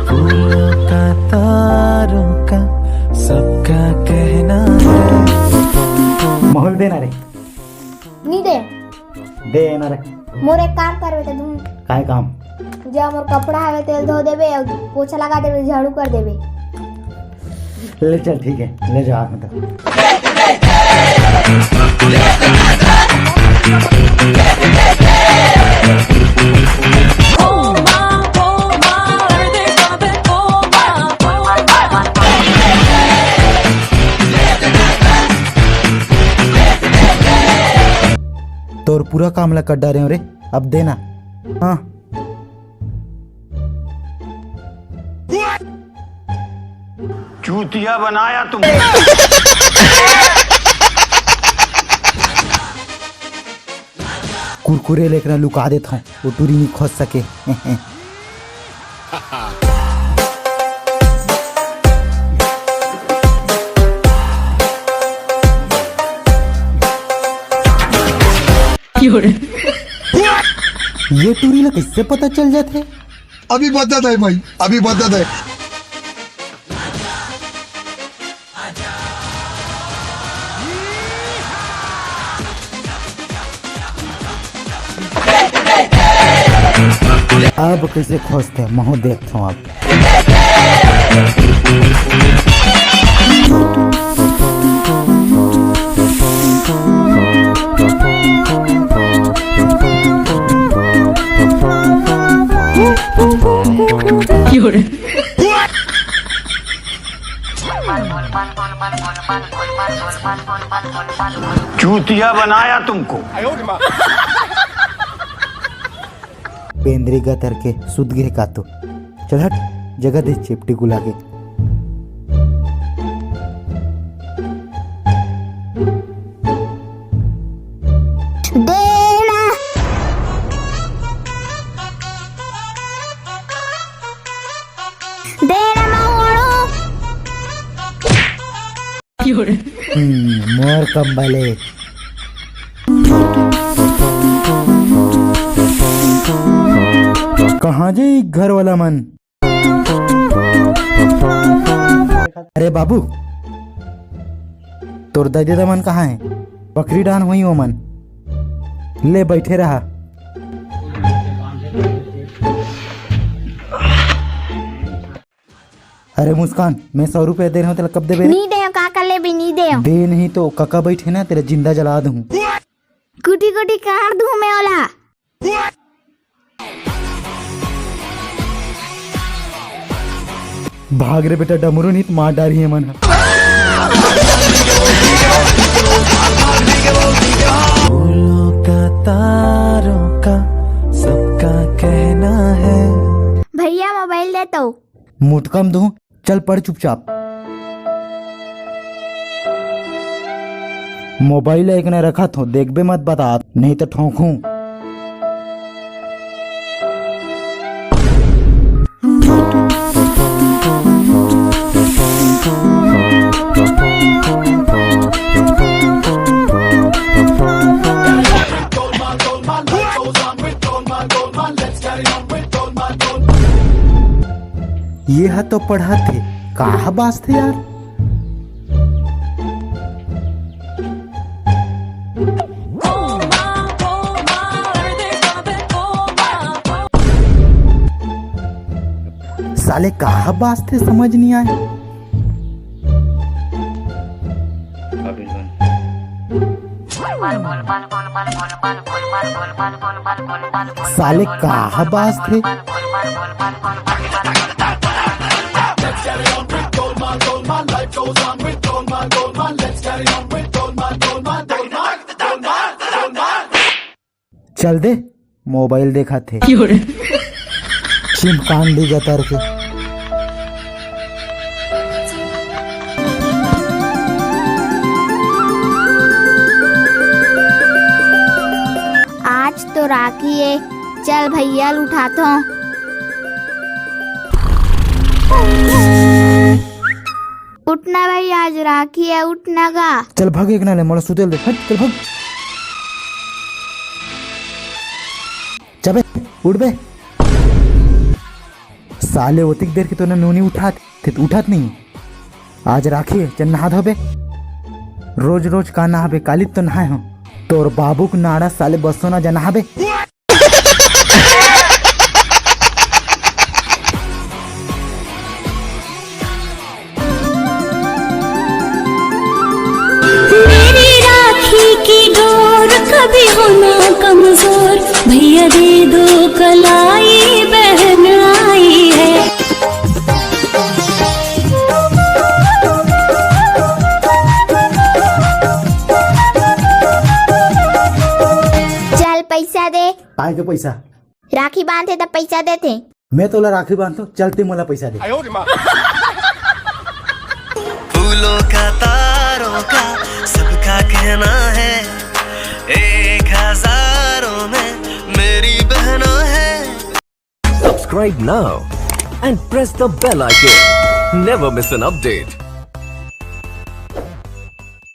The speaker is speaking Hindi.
फूलों का तारों का सबका कहना है। मोहल देना रे नहीं दे दे ना रे मोर एक काम करवे ते तुम काय काम जब मोर कपड़ा हवे तेल धो देबे और पोछा लगा देबे झाड़ू कर देबे। ले चल ठीक है ले जा हाथ में तो। तोर पूरा काम ला कर डाले रे अब देना। हाँ चूतिया बनाया तुम। कुरकुरे लेकर लुका देता हूँ वो टूरी नहीं खोज सके। ये टूरी ला किससे पता चल जाते? अभी बदत है भाई अभी बदत है। अब कैसे खोजते हैं मैं देखता हूँ अब। चूतिया बनाया तुमको। बेंद्री गतर के सुध गए का तो चल हट जगह दे चिपटी गुला के। देना देना मोर कंबले कहाँ जाए घर वाला मन। अरे बाबू तोर दादी दा मन कहाँ है? बकरी डान हुई वो मन ले बैठे रहा। अरे मुस्कान मैं 100 रुपए दे रहा हूँ तेरा कब दे? नहीं दे काका ले भी नहीं दे नहीं तो काका बैठे ना तेरा जिंदा जला दूं। कुटी कुटी काट दूं मैं वाला। भाग रे बेटा डमरू नहीं तो मार डाली है मन। फूलों का तारों का सबका कहना है। भैया मोबाइल दे तो मुठ कम दूं चल पढ़ चुपचाप। मोबाइल एक ने रखा था देख बे मत बता नहीं तो ठोंकूं। ये है तो पढ़ा थे कहाँ बास थे यार। साले कहाँ बास थे समझ नहीं आए। साले कहाँ बास थे। चल दे मोबाइल देखा थे चिमकांडी गतर के। आज तो राखी है चल भैया उठाता हूँ। उठना भाई आज राखी है उठना का। चल भाग एक ना ले मोला सुतेल दे हट चल भाग। चल बे उठ बे। साले ओतिक देर के तो नूनी उठात थे तो उठात नहीं। आज राखी है, चल नहा धोबे। रोज रोज का नहाबे, कालित तो नहाए हो तोर बाबू को नाड़ा साले बसो ना जनाबे। मेरी राखी की डोर कभी होना कमजोर, भैया दे दो कलाई बहन आई है। चल पैसा दे। पाए के पैसा राखी बांधे तो पैसा देते। मैं तोला राखी बांधो, चलते मोला पैसा दे। फूलों का तारों का सबका कहना है, 1000 में मेरी बहना है। Subscribe now and press the bell icon. Never miss an update.